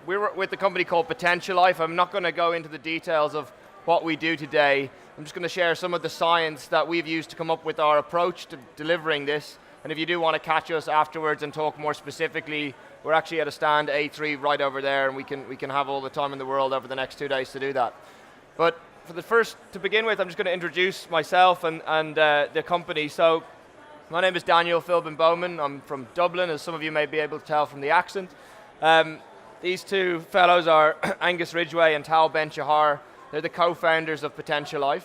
we're with a company called Potentialife. I'm not going to go into the details of what we do today. I'm just going to share some of the science that we've used to come up with our approach to delivering this. And if you do want to catch us afterwards and talk more specifically, we're actually at a stand A3 right over there, and we can have all the time in the world over the next 2 days to do that. But to begin with, I'm just going to introduce myself and the company. So my name is Daniel Philbin-Bowman. I'm from Dublin, as some of you may be able to tell from the accent. These two fellows are Angus Ridgway and Tal Ben-Shahar. They're the co-founders of Potentialife.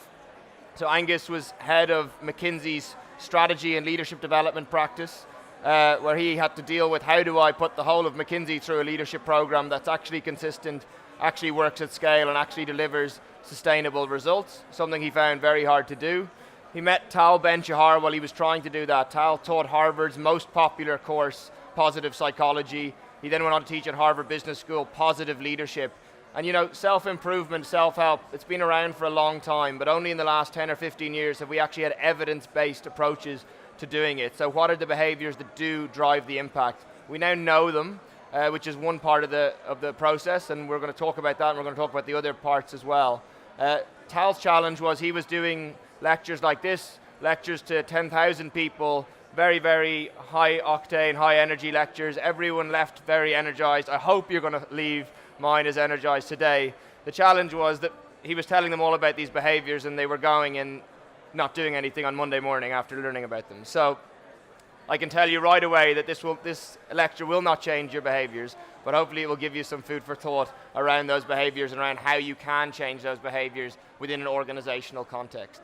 So Angus was head of McKinsey's strategy and leadership development practice, where he had to deal with how do I put the whole of McKinsey through a leadership program that's actually consistent, actually works at scale, and actually delivers sustainable results, something he found very hard to do. He met Tal Ben-Shahar while he was trying to do that. Tal taught Harvard's most popular course, Positive Psychology. He then went on to teach at Harvard Business School, Positive Leadership. And self-improvement, self-help, it's been around for a long time, but only in the last 10 or 15 years have we actually had evidence-based approaches to doing it. So what are the behaviors that do drive the impact? We now know them, which is one part of the process, and we're going to talk about that, and we're going to talk about the other parts as well. Tal's challenge was he was doing lectures like this, lectures to 10,000 people, very, very high octane, high energy lectures. Everyone left very energized. I hope you're going to leave mine as energized today. The challenge was that he was telling them all about these behaviors, and they were going and not doing anything on Monday morning after learning about them. So I can tell you right away that this lecture will not change your behaviors, but hopefully it will give you some food for thought around those behaviors and around how you can change those behaviors within an organizational context.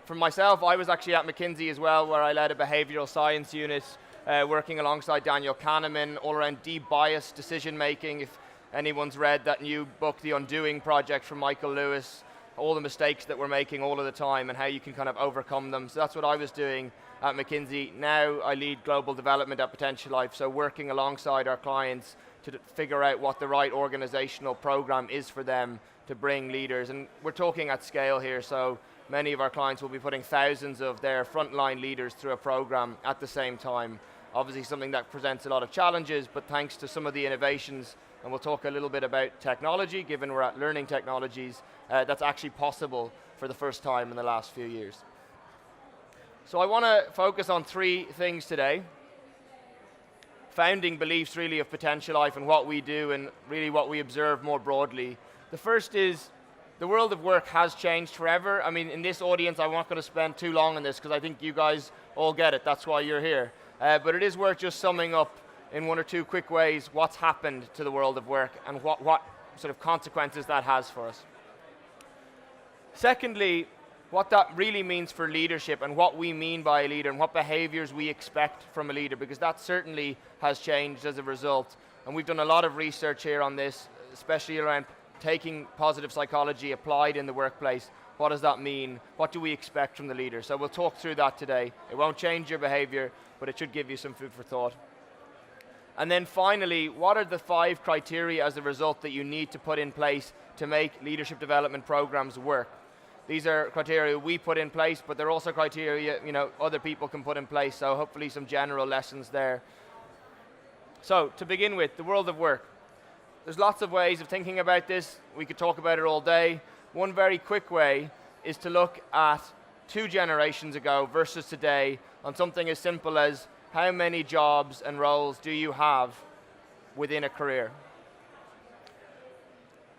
For myself, I was actually at McKinsey as well, where I led a behavioral science unit, working alongside Daniel Kahneman, all around de-biased decision making. If anyone's read that new book, The Undoing Project from Michael Lewis, all the mistakes that we're making all of the time and how you can kind of overcome them. So that's what I was doing at McKinsey. Now I lead global development at Potentialife, so working alongside our clients to figure out what the right organizational program is for them to bring leaders. And we're talking at scale here, so many of our clients will be putting thousands of their frontline leaders through a program at the same time. Obviously something that presents a lot of challenges, but thanks to some of the innovations, and we'll talk a little bit about technology, given we're at learning technologies, that's actually possible for the first time in the last few years. So I want to focus on three things today. Founding beliefs really of Potentialife and what we do and really what we observe more broadly. The first is the world of work has changed forever. I mean, in this audience, I'm not going to spend too long on this because I think you guys all get it. That's why you're here. But it is worth just summing up in one or two quick ways what's happened to the world of work and what sort of consequences that has for us. Secondly, what that really means for leadership and what we mean by a leader and what behaviors we expect from a leader, because that certainly has changed as a result. And we've done a lot of research here on this, especially around taking positive psychology applied in the workplace. What does that mean? What do we expect from the leader? So we'll talk through that today. It won't change your behavior, but it should give you some food for thought. And then finally, what are the 5 criteria as a result that you need to put in place to make leadership development programs work? These are criteria we put in place, but they're also criteria other people can put in place, so hopefully some general lessons there. So to begin with, the world of work. There's lots of ways of thinking about this. We could talk about it all day. One very quick way is to look at 2 generations ago versus today on something as simple as how many jobs and roles do you have within a career?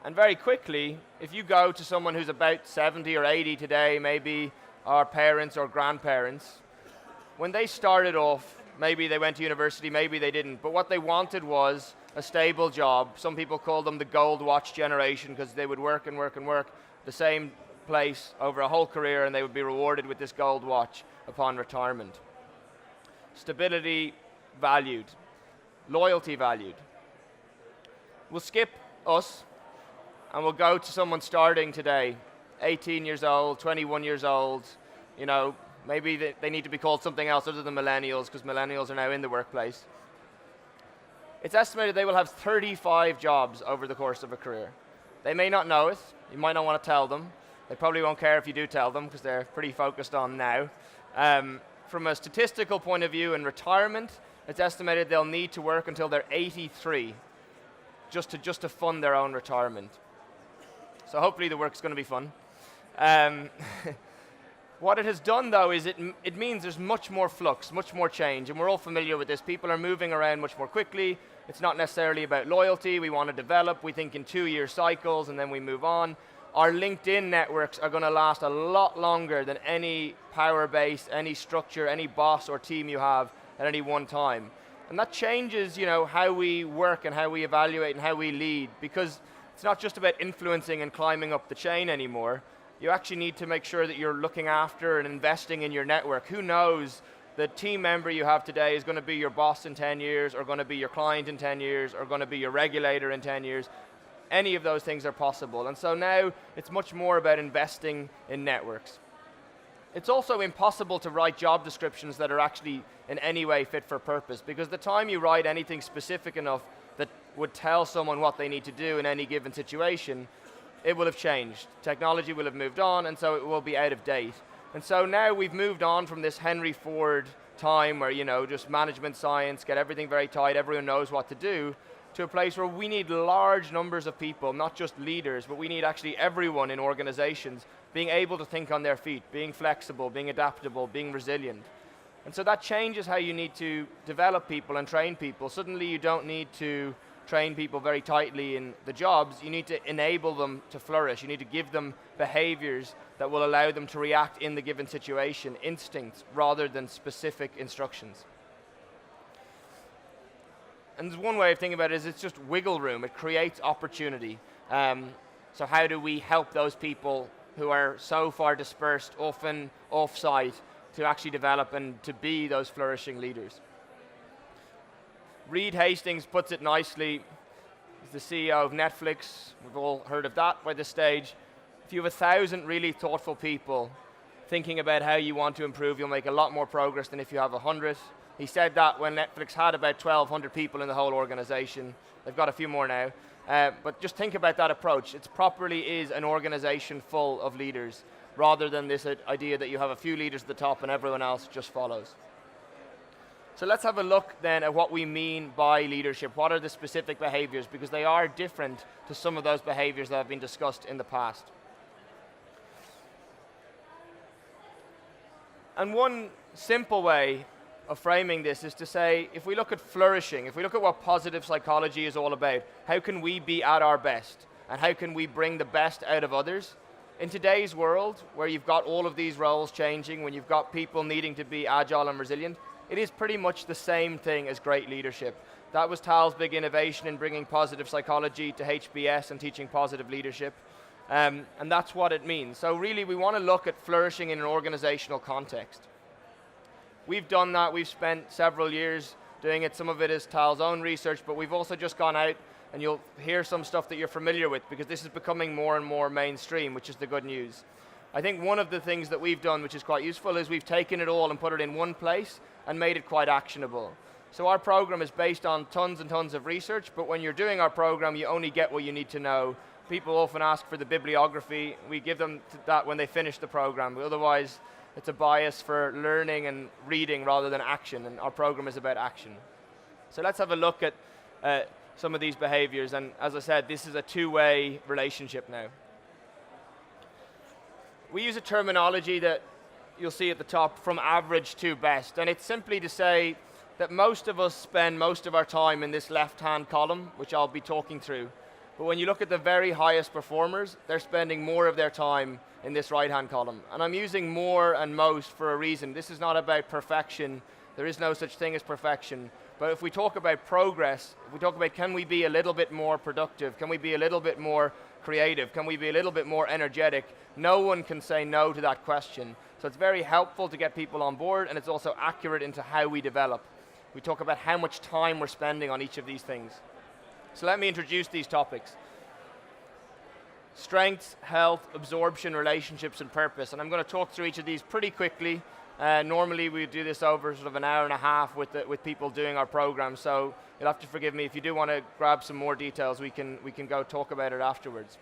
And very quickly, if you go to someone who's about 70 or 80 today, maybe our parents or grandparents, when they started off, maybe they went to university, maybe they didn't, but what they wanted was a stable job. Some people call them the gold watch generation because they would work and work and work the same place over a whole career, and they would be rewarded with this gold watch upon retirement. Stability valued, loyalty valued. We'll skip us and we'll go to someone starting today, 18 years old, 21 years old. Maybe they need to be called something else other than millennials because millennials are now in the workplace. It's estimated they will have 35 jobs over the course of a career. They may not know it. You might not want to tell them. They probably won't care if you do tell them because they're pretty focused on now. From a statistical point of view in retirement, it's estimated they'll need to work until they're 83 just to fund their own retirement. So hopefully the work's going to be fun. What it has done, though, is it means there's much more flux, much more change, and we're all familiar with this. People are moving around much more quickly. It's not necessarily about loyalty. We want to develop. We think in 2-year cycles, and then we move on. Our LinkedIn networks are going to last a lot longer than any power base, any structure, any boss or team you have at any one time. And that changes, how we work and how we evaluate and how we lead, because it's not just about influencing and climbing up the chain anymore. You actually need to make sure that you're looking after and investing in your network. Who knows, the team member you have today is going to be your boss in 10 years, or going to be your client in 10 years, or going to be your regulator in 10 years. Any of those things are possible. And so now it's much more about investing in networks. It's also impossible to write job descriptions that are actually in any way fit for purpose, because the time you write anything specific enough that would tell someone what they need to do in any given situation, it will have changed. Technology will have moved on, and so it will be out of date. And so now we've moved on from this Henry Ford time where, just management science, get everything very tight, everyone knows what to do, to a place where we need large numbers of people, not just leaders, but we need actually everyone in organizations being able to think on their feet, being flexible, being adaptable, being resilient. And so that changes how you need to develop people and train people. Suddenly you don't need to train people very tightly in the jobs. You need to enable them to flourish. You need to give them behaviors that will allow them to react in the given situation, instincts, rather than specific instructions. And there's one way of thinking about it is it's just wiggle room. It creates opportunity. So how do we help those people who are so far dispersed, often off-site, to actually develop and to be those flourishing leaders? Reed Hastings puts it nicely. He's the CEO of Netflix. We've all heard of that by this stage. If you have 1,000 really thoughtful people thinking about how you want to improve, you'll make a lot more progress than if you have 100. He said that when Netflix had about 1,200 people in the whole organization. They've got a few more now. But just think about that approach. It properly is an organization full of leaders, rather than this idea that you have a few leaders at the top and everyone else just follows. So let's have a look then at what we mean by leadership. What are the specific behaviors? Because they are different to some of those behaviors that have been discussed in the past. And one simple way of framing this is to say, if we look at flourishing, if we look at what positive psychology is all about, how can we be at our best? And how can we bring the best out of others? In today's world, where you've got all of these roles changing, when you've got people needing to be agile and resilient, it is pretty much the same thing as great leadership. That was Tal's big innovation in bringing positive psychology to HBS and teaching positive leadership. And that's what it means. So really, we want to look at flourishing in an organizational context. We've done that. We've spent several years doing it. Some of it is Tal's own research, but we've also just gone out, and you'll hear some stuff that you're familiar with, because this is becoming more and more mainstream, which is the good news. I think one of the things that we've done, which is quite useful, is we've taken it all and put it in one place and made it quite actionable. So our program is based on tons and tons of research, but when you're doing our program, you only get what you need to know. People often ask for the bibliography. We give them that when they finish the program. Otherwise, it's a bias for learning and reading rather than action, and our program is about action. So let's have a look at some of these behaviors, and as I said, this is a two-way relationship now. We use a terminology that you'll see at the top, from average to best, and it's simply to say that most of us spend most of our time in this left-hand column, which I'll be talking through. But when you look at the very highest performers, they're spending more of their time in this right-hand column. And I'm using more and most for a reason. This is not about perfection. There is no such thing as perfection. But if we talk about progress, if we talk about can we be a little bit more productive, can we be a little bit more creative, can we be a little bit more energetic, no one can say no to that question. So it's very helpful to get people on board, and it's also accurate into how we develop. We talk about how much time we're spending on each of these things. So let me introduce these topics. Strengths, health, absorption, relationships, and purpose. And I'm going to talk through each of these pretty quickly. Normally we do this over sort of an hour and a half with people doing our program, so you'll have to forgive me. If you do want to grab some more details, we can go talk about it afterwards.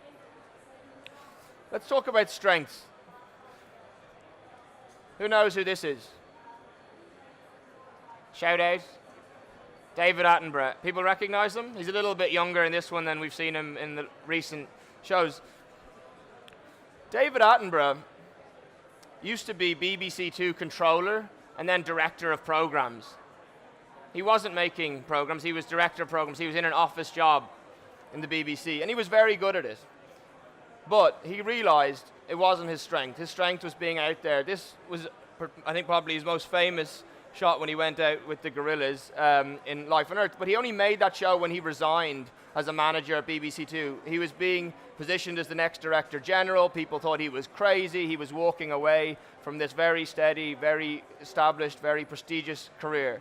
Let's talk about strengths. Who knows who this is? Shout out. David Attenborough. People recognize him? He's a little bit younger in this one than we've seen him in the recent shows. David Attenborough used to be BBC Two controller and then director of programs. He wasn't making programs, he was director of programs. He was in an office job in the BBC, and he was very good at it. But he realized it wasn't his strength. His strength was being out there. This was, I think, probably his most famous shot when he went out with the Gorillas in Life on Earth. But he only made that show when he resigned as a manager at BBC Two. He was being positioned as the next Director General. People thought he was crazy. He was walking away from this very steady, very established, very prestigious career.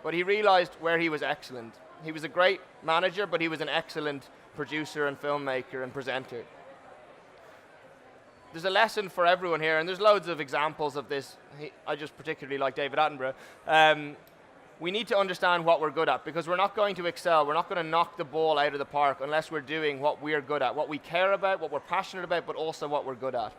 But he realized where he was excellent. He was a great manager, but he was an excellent producer and filmmaker and presenter. There's a lesson for everyone here, and there's loads of examples of this. I just particularly like David Attenborough. We need to understand what we're good at, because we're not going to excel. We're not going to knock the ball out of the park unless we're doing what we're good at, what we care about, what we're passionate about, but also what we're good at.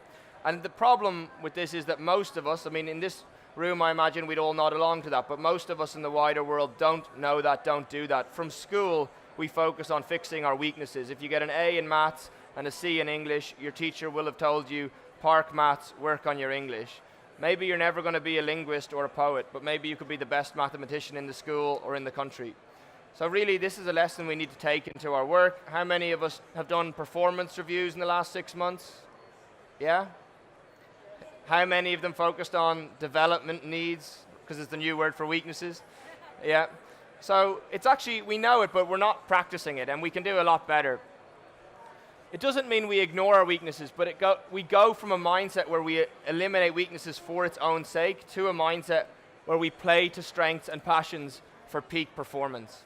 And the problem with this is that most of us, I mean, in this room, I imagine we'd all nod along to that, but most of us in the wider world don't know that, don't do that. From school, we focus on fixing our weaknesses. If you get an A in maths and a C in English, your teacher will have told you, park maths, work on your English. Maybe you're never going to be a linguist or a poet, but maybe you could be the best mathematician in the school or in the country. So really, this is a lesson we need to take into our work. How many of us have done performance reviews in the last 6 months? Yeah? How many of them focused on development needs, because it's the new word for weaknesses? Yeah. So it's actually, we know it, but we're not practicing it, and we can do a lot better. It doesn't mean we ignore our weaknesses, but we go from a mindset where we eliminate weaknesses for its own sake to a mindset where we play to strengths and passions for peak performance.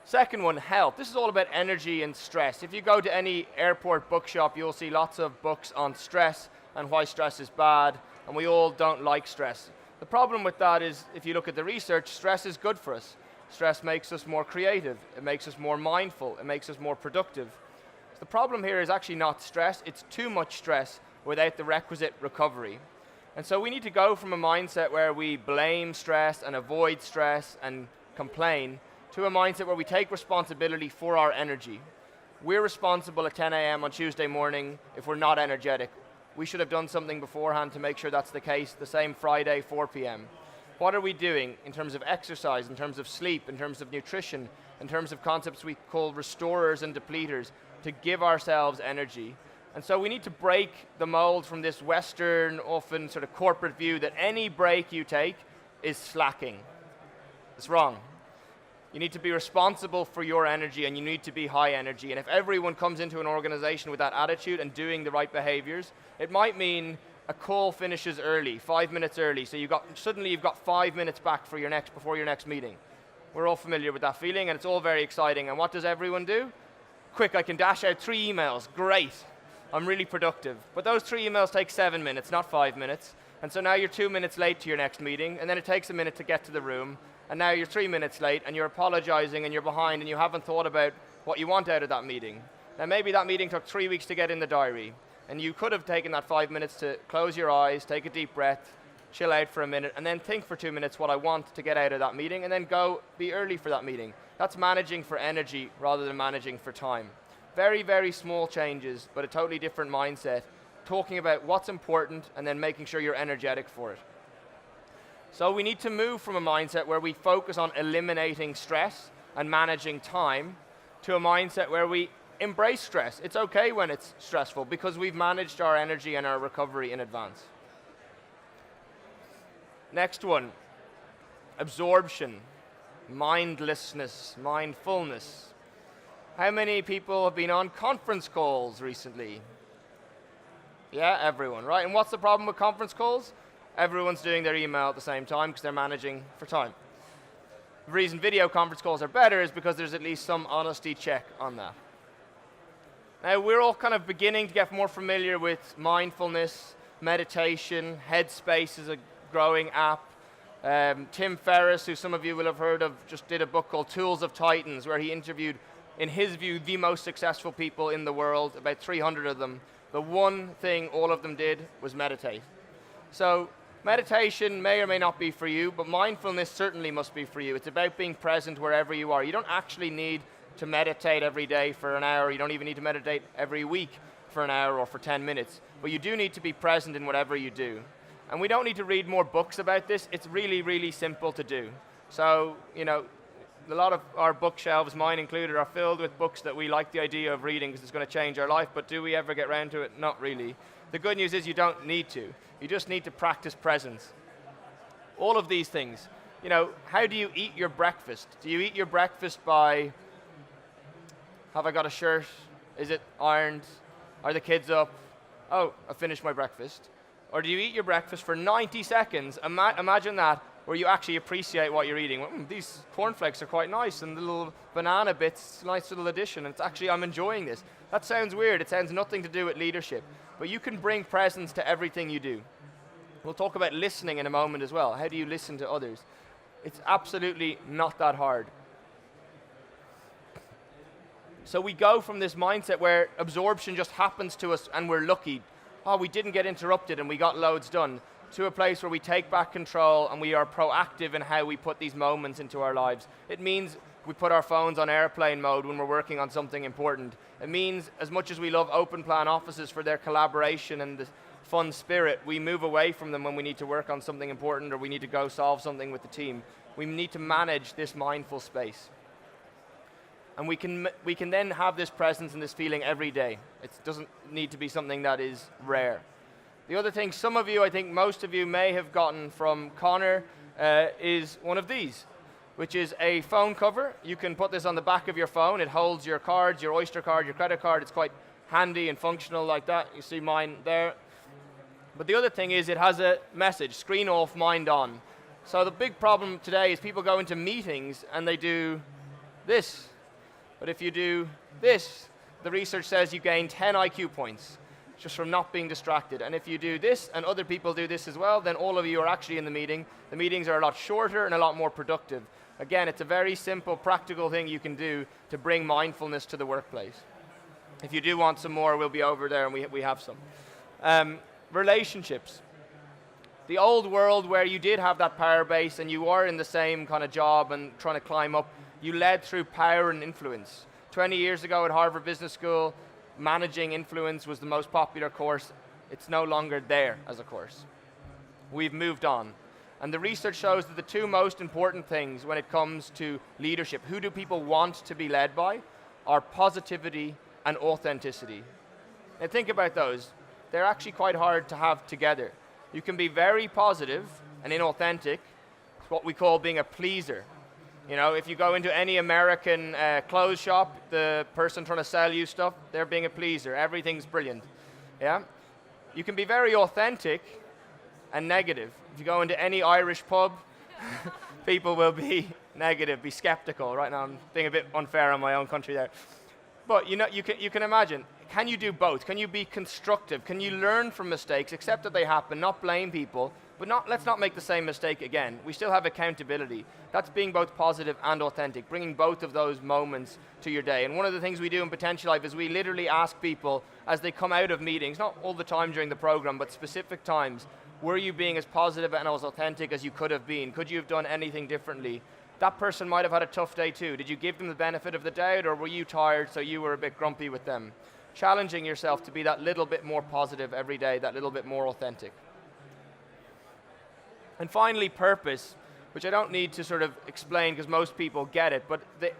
Second one, health. This is all about energy and stress. If you go to any airport bookshop, you'll see lots of books on stress and why stress is bad, and we all don't like stress. The problem with that is, if you look at the research, stress is good for us. Stress makes us more creative, it makes us more mindful, it makes us more productive. So the problem here is actually not stress, it's too much stress without the requisite recovery. And so we need to go from a mindset where we blame stress and avoid stress and complain to a mindset where we take responsibility for our energy. We're responsible at 10 a.m. on Tuesday morning if we're not energetic. We should have done something beforehand to make sure that's the case, the same Friday, 4 p.m. What are we doing in terms of exercise, in terms of sleep, in terms of nutrition, in terms of concepts we call restorers and depleters to give ourselves energy? And so we need to break the mold from this Western, often sort of corporate view that any break you take is slacking. It's wrong. You need to be responsible for your energy, and you need to be high energy. And if everyone comes into an organization with that attitude and doing the right behaviors, it might mean a call finishes early, 5 minutes early, so suddenly you've got 5 minutes back for before your next meeting. We're all familiar with that feeling, and it's all very exciting. And what does everyone do? Quick, I can dash out 3 emails. Great. I'm really productive. But those 3 emails take 7 minutes, not 5 minutes. And so now you're 2 minutes late to your next meeting, and then it takes a minute to get to the room, and now you're 3 minutes late, and you're apologizing, and you're behind, and you haven't thought about what you want out of that meeting. Now maybe that meeting took 3 weeks to get in the diary, and you could have taken that 5 minutes to close your eyes, take a deep breath, chill out for a minute, and then think for 2 minutes what I want to get out of that meeting, and then go be early for that meeting. That's managing for energy rather than managing for time. Very, very small changes, but a totally different mindset, talking about what's important and then making sure you're energetic for it. So we need to move from a mindset where we focus on eliminating stress and managing time to a mindset where we embrace stress. It's okay when it's stressful because we've managed our energy and our recovery in advance. Next one, absorption, mindlessness, mindfulness. How many people have been on conference calls recently? Yeah, everyone, right? And what's the problem with conference calls? Everyone's doing their email at the same time because they're managing for time. The reason video conference calls are better is because there's at least some honesty check on that. Now, we're all kind of beginning to get more familiar with mindfulness, meditation. Headspace is a growing app. Tim Ferriss, who some of you will have heard of, just did a book called Tools of Titans, where he interviewed, in his view, the most successful people in the world, about 300 of them. The one thing all of them did was meditate. So Meditation may or may not be for you, but mindfulness certainly must be for you. It's about being present wherever you are. You don't actually need to meditate every day for an hour. You don't even need to meditate every week for an hour or for 10 minutes. But you do need to be present in whatever you do. And we don't need to read more books about this. It's really, really simple to do. So, you know, a lot of our bookshelves, mine included, are filled with books that we like the idea of reading because it's going to change our life, but do we ever get around to it? Not really. The good news is you don't need to. You just need to practice presence. All of these things. You know, how do you eat your breakfast? Do you eat your breakfast by, have I got a shirt? Is it ironed? Are the kids up? Oh, I finished my breakfast. Or do you eat your breakfast for 90 seconds? Imagine that, where you actually appreciate what you're eating. Well, these cornflakes are quite nice, and the little banana bits, nice little addition. It's actually, I'm enjoying this. That sounds weird. It sounds nothing to do with leadership. But you can bring presence to everything you do. We'll talk about listening in a moment as well. How do you listen to others? It's absolutely not that hard. So we go from this mindset where absorption just happens to us and we're lucky. Oh, we didn't get interrupted and we got loads done, to a place where we take back control and we are proactive in how we put these moments into our lives. It means we put our phones on airplane mode when we're working on something important. It means, as much as we love open plan offices for their collaboration and the fun spirit, we move away from them when we need to work on something important or we need to go solve something with the team. We need to manage this mindful space. And we can then have this presence and this feeling every day. It doesn't need to be something that is rare. The other thing, some of you, I think most of you may have gotten from Connor, is one of these, which is a phone cover. You can put this on the back of your phone. It holds your cards, your Oyster card, your credit card. It's quite handy and functional like that. You see mine there. But the other thing is it has a message, screen off, mind on. So the big problem today is people go into meetings and they do this. But if you do this, the research says you gain 10 IQ points just from not being distracted. And if you do this and other people do this as well, then all of you are actually in the meeting. The meetings are a lot shorter and a lot more productive. Again, it's a very simple, practical thing you can do to bring mindfulness to the workplace. If you do want some more, we'll be over there and we have some. Relationships. The old world where you did have that power base and you were in the same kind of job and trying to climb up, you led through power and influence. 20 years ago at Harvard Business School, managing influence was the most popular course. It's no longer there as a course. We've moved on. And the research shows that the two most important things when it comes to leadership, who do people want to be led by, are positivity and authenticity. Now think about those. They're actually quite hard to have together. You can be very positive and inauthentic. It's what we call being a pleaser. You know, if you go into any American clothes shop, the person trying to sell you stuff, they're being a pleaser. Everything's brilliant. Yeah? You can be very authentic and negative. If you go into any Irish pub, people will be negative, be skeptical. Right now I'm being a bit unfair on my own country there. But you know, you can imagine, can you do both? Can you be constructive? Can you learn from mistakes, accept that they happen, not blame people, but let's not make the same mistake again. We still have accountability. That's being both positive and authentic, bringing both of those moments to your day. And one of the things we do in Potentialife is we literally ask people as they come out of meetings, not all the time during the program, but specific times, were you being as positive and as authentic as you could have been? Could you have done anything differently? That person might have had a tough day too. Did you give them the benefit of the doubt, or were you tired so you were a bit grumpy with them? Challenging yourself to be that little bit more positive every day, that little bit more authentic. And finally, purpose, which I don't need to sort of explain because most people get it, but the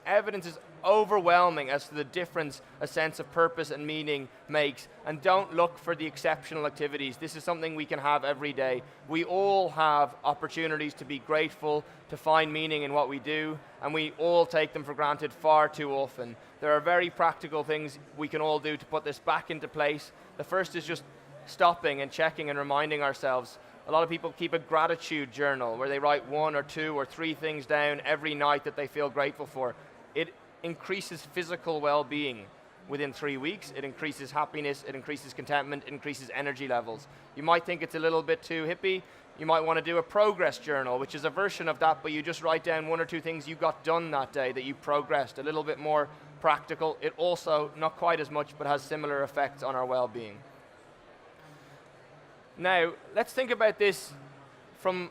evidence is overwhelming as to the difference a sense of purpose and meaning makes. And don't look for the exceptional activities. This is something we can have every day. We all have opportunities to be grateful, to find meaning in what we do, and we all take them for granted far too often. There are very practical things we can all do to put this back into place. The first is just stopping and checking and reminding ourselves. A lot of people keep a gratitude journal where they write 1 or 2 or 3 things down every night that they feel grateful for. It increases physical well-being within 3 weeks. It increases happiness, it increases contentment, it increases energy levels. You might think it's a little bit too hippie. You might want to do a progress journal, which is a version of that, but you just write down 1 or 2 things you got done that day that you progressed, a little bit more practical. It also, not quite as much, but has similar effects on our well-being. Now, let's think about this from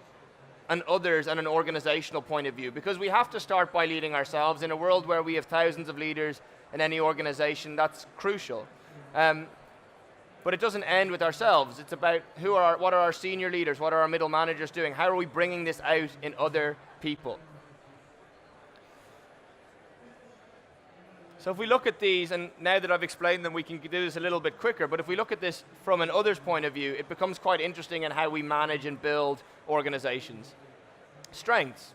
an others and an organizational point of view, because we have to start by leading ourselves. In a world where we have thousands of leaders in any organization, that's crucial. But it doesn't end with ourselves. It's about what are our senior leaders, what are our middle managers doing, how are we bringing this out in other people? So if we look at these, and now that I've explained them, we can do this a little bit quicker, but if we look at this from an others point of view, it becomes quite interesting in how we manage and build organizations. Strengths.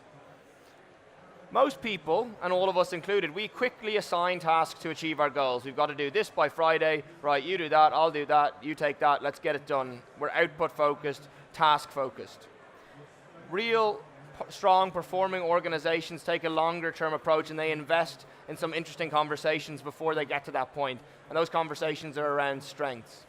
Most people, and all of us included, we quickly assign tasks to achieve our goals. We've got to do this by Friday, right, you do that, I'll do that, you take that, let's get it done. We're output focused, task focused. Real strong performing organizations take a longer term approach, and they invest in some interesting conversations before they get to that point. And those conversations are around strengths.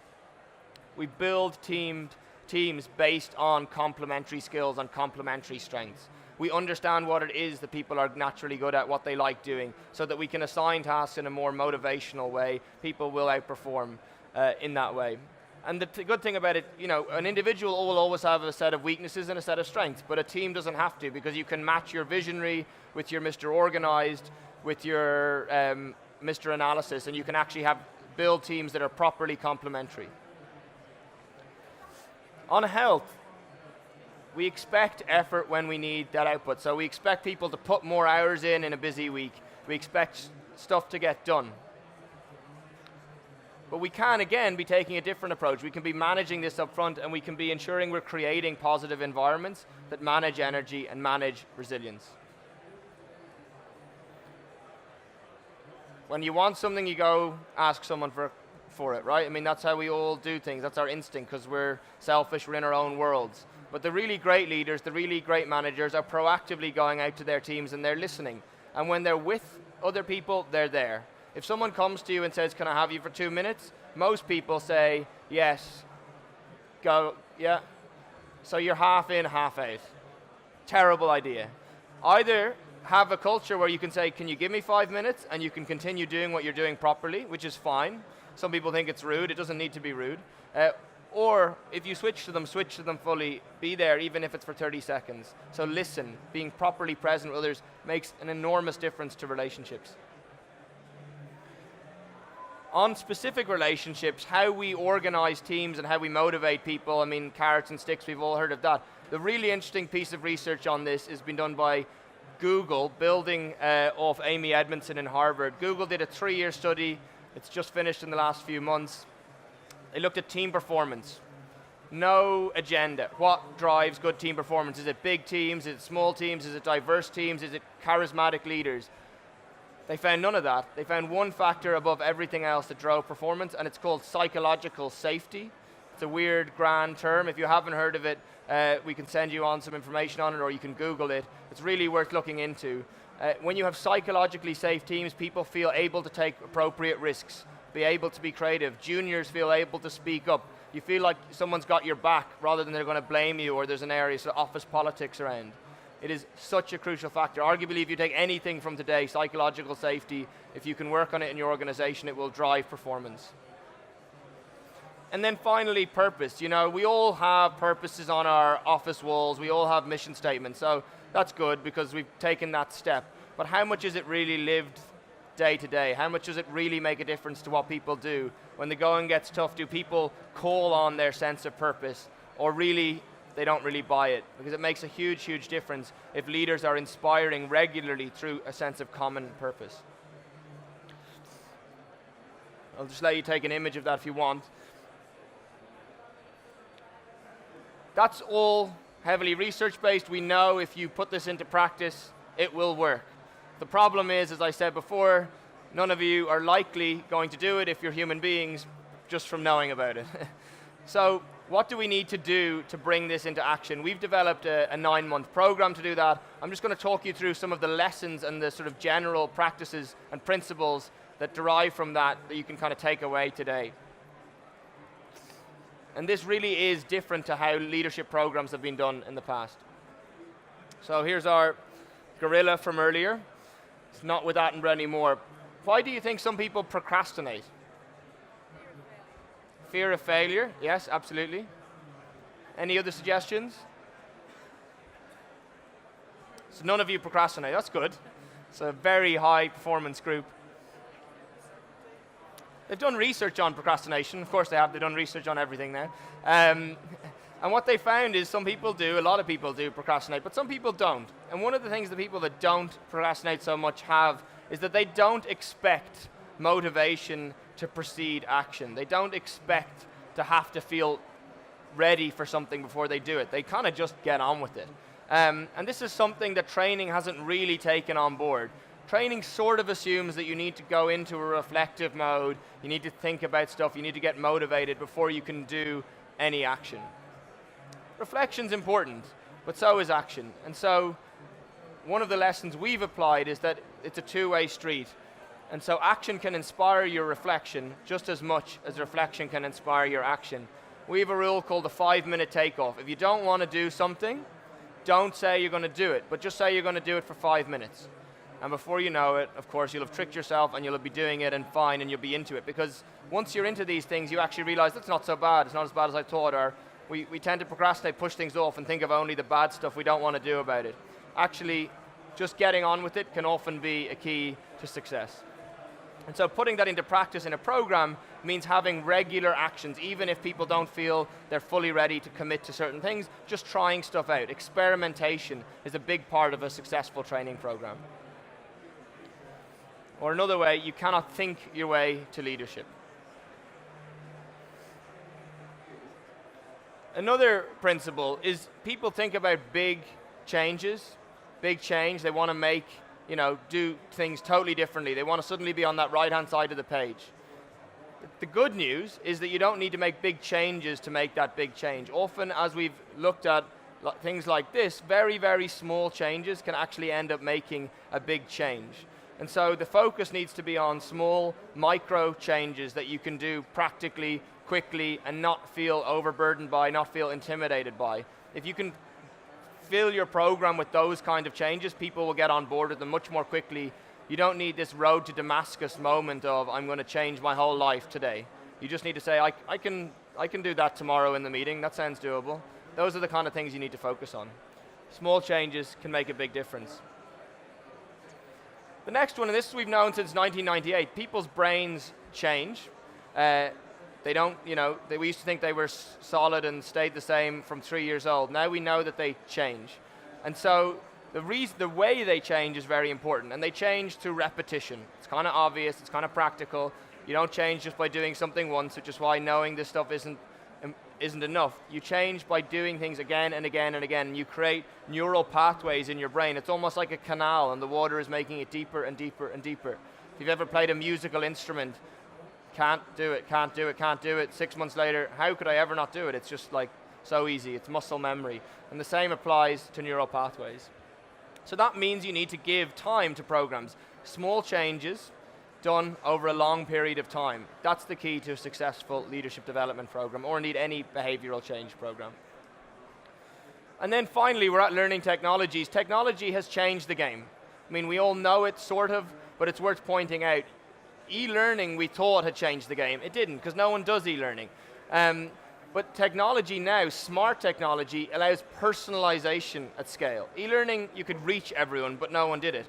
We build teams based on complementary skills and complementary strengths. We understand what it is that people are naturally good at, what they like doing, so that we can assign tasks in a more motivational way. People will outperform in that way. And the good thing about it, an individual will always have a set of weaknesses and a set of strengths, but a team doesn't have to, because you can match your visionary with your Mr. Organized, with your Mr. Analysis, and you can actually build teams that are properly complementary. On health, we expect effort when we need that output. So we expect people to put more hours in a busy week. We expect stuff to get done. But we can, again, be taking a different approach. We can be managing this up front, and we can be ensuring we're creating positive environments that manage energy and manage resilience. When you want something, you go ask someone for it, right? I mean, that's how we all do things. That's our instinct, because we're selfish, we're in our own worlds. But the really great leaders, the really great managers are proactively going out to their teams, and they're listening. And when they're with other people, they're there. If someone comes to you and says, can I have you for 2 minutes? Most people say, yes, go, yeah. So you're half in, half out. Terrible idea. Either have a culture where you can say, can you give me 5 minutes? And you can continue doing what you're doing properly, which is fine. Some people think it's rude. It doesn't need to be rude. Or if you switch to them fully. Be there, even if it's for 30 seconds. So listen, being properly present with others makes an enormous difference to relationships. On specific relationships, how we organize teams and how we motivate people, I mean, carrots and sticks, we've all heard of that. The really interesting piece of research on this has been done by Google, building off Amy Edmondson in Harvard. Google did a 3-year study. It's just finished in the last few months. They looked at team performance. No agenda. What drives good team performance? Is it big teams? Is it small teams? Is it diverse teams? Is it charismatic leaders? They found none of that. They found one factor above everything else that drove performance, and it's called psychological safety. It's a weird, grand term. If you haven't heard of it, we can send you on some information on it, or you can Google it. It's really worth looking into. When you have psychologically safe teams, people feel able to take appropriate risks, be able to be creative. Juniors feel able to speak up. You feel like someone's got your back rather than they're going to blame you, or there's an area, so office politics around. It is such a crucial factor. Arguably, if you take anything from today, psychological safety, if you can work on it in your organization, it will drive performance. And then finally, purpose. We all have purposes on our office walls. We all have mission statements. So that's good, because we've taken that step. But how much is it really lived day to day? How much does it really make a difference to what people do? When the going gets tough, do people call on their sense of purpose, or really they don't really buy it? Because it makes a huge, huge difference if leaders are inspiring regularly through a sense of common purpose. I'll just let you take an image of that if you want. That's all heavily research-based. We know if you put this into practice, it will work. The problem is, as I said before, none of you are likely going to do it if you're human beings, just from knowing about it. So what do we need to do to bring this into action? We've developed a 9-month program to do that. I'm just going to talk you through some of the lessons and the sort of general practices and principles that derive from that you can kind of take away today. And this really is different to how leadership programs have been done in the past. So here's our gorilla from earlier. It's not with Attenborough anymore. Why do you think some people procrastinate? Fear of failure, yes, absolutely. Any other suggestions? So none of you procrastinate, that's good. It's a very high performance group. They've done research on procrastination. Of course they have, they've done research on everything now. And what they found is some people do, a lot of people do procrastinate, but some people don't. And one of the things the people that don't procrastinate so much have is that they don't expect motivation to precede action. They don't expect to have to feel ready for something before they do it. They kind of just get on with it. And this is something that training hasn't really taken on board. Training sort of assumes that you need to go into a reflective mode, you need to think about stuff, you need to get motivated before you can do any action. Reflection's important, but so is action. And so one of the lessons we've applied is that it's a two-way street. And so action can inspire your reflection just as much as reflection can inspire your action. We have a rule called the 5-minute takeoff. If you don't want to do something, don't say you're going to do it, but just say you're going to do it for 5 minutes. And before you know it, of course, you'll have tricked yourself and you'll be doing it and fine and you'll be into it. Because once you're into these things, you actually realize it's not so bad, it's not as bad as I thought, or we tend to procrastinate, push things off and think of only the bad stuff we don't want to do about it. Actually, just getting on with it can often be a key to success. And so putting that into practice in a program means having regular actions, even if people don't feel they're fully ready to commit to certain things, just trying stuff out. Experimentation is a big part of a successful training program. Or another way, you cannot think your way to leadership. Another principle is people think about big changes, big change, they want to make, do things totally differently. They want to suddenly be on that right-hand side of the page. The good news is that you don't need to make big changes to make that big change. Often, as we've looked at things like this, very, very small changes can actually end up making a big change. And so the focus needs to be on small, micro changes that you can do practically, quickly, and not feel overburdened by, not feel intimidated by. If you can fill your program with those kind of changes, people will get on board with them much more quickly. You don't need this road to Damascus moment of, I'm going to change my whole life today. You just need to say, I can do that tomorrow in the meeting, that sounds doable. Those are the kind of things you need to focus on. Small changes can make a big difference. The next one, and this we've known since 1998, people's brains change. We used to think they were solid and stayed the same from 3 years old. Now we know that they change. And so the way they change is very important, and they change through repetition. It's kind of obvious, it's kind of practical. You don't change just by doing something once, which is why knowing this stuff isn't enough. You change by doing things again and again and again. You create neural pathways in your brain. It's almost like a canal, and the water is making it deeper and deeper and deeper. If you've ever played a musical instrument, can't do it. 6 months later, how could I ever not do it? It's just like so easy. It's muscle memory. And the same applies to neural pathways. So that means you need to give time to programs. Small changes done over a long period of time. That's the key to a successful leadership development program, or indeed any behavioral change program. And then finally, we're at learning technologies. Technology has changed the game. I mean, we all know it, sort of, but it's worth pointing out. E-learning, we thought, had changed the game. It didn't, because no one does e-learning. But technology now, smart technology, allows personalization at scale. E-learning, you could reach everyone, but no one did it.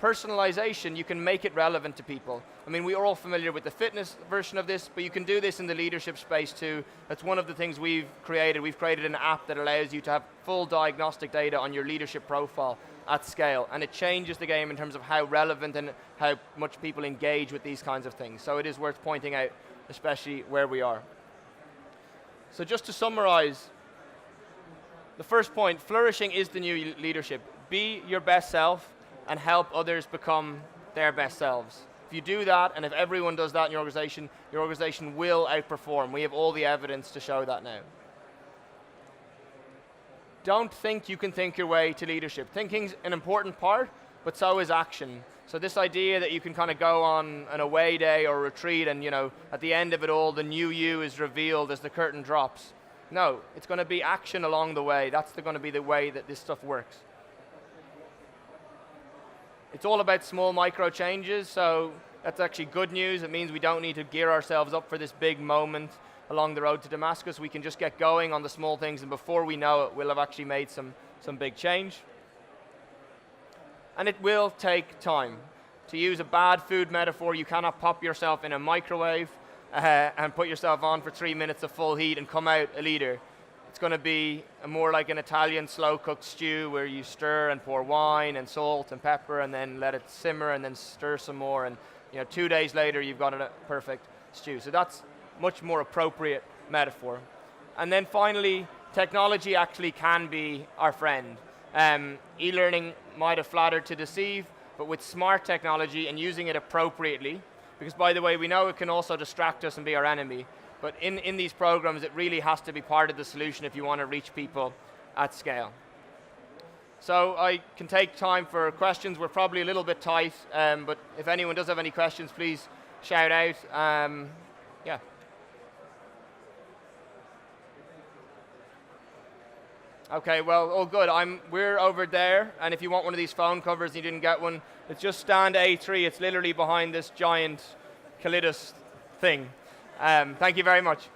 Personalization, you can make it relevant to people. I mean, we are all familiar with the fitness version of this, but you can do this in the leadership space too. That's one of the things we've created. We've created an app that allows you to have full diagnostic data on your leadership profile at scale, and it changes the game in terms of how relevant and how much people engage with these kinds of things. So it is worth pointing out, especially where we are. So just to summarize, the first point, flourishing is the new leadership. Be your best self and help others become their best selves. If you do that, and if everyone does that in your organization will outperform. We have all the evidence to show that now. Don't think you can think your way to leadership. Thinking's an important part, but so is action. So this idea that you can kind of go on an away day or retreat and, at the end of it all, the new you is revealed as the curtain drops. No, it's going to be action along the way. That's going to be the way that this stuff works. It's all about small micro changes, so that's actually good news. It means we don't need to gear ourselves up for this big moment. along the road to Damascus. We can just get going on the small things, and before we know it, we'll have actually made some big change. And it will take time. To use a bad food metaphor, you cannot pop yourself in a microwave and put yourself on for 3 minutes of full heat and come out a leader. It's going to be more like an Italian slow-cooked stew where you stir and pour wine and salt and pepper and then let it simmer and then stir some more, and 2 days later you've got a perfect stew. So that's much more appropriate metaphor. And then finally, technology actually can be our friend. E-learning might have flattered to deceive, but with smart technology and using it appropriately, because by the way, we know it can also distract us and be our enemy, but in these programs, it really has to be part of the solution if you want to reach people at scale. So I can take time for questions. We're probably a little bit tight, but if anyone does have any questions, please shout out. Yeah. Okay, well, all good. We're over there, and if you want one of these phone covers and you didn't get one, it's just stand A3. It's literally behind this giant Calidus thing. Thank you very much.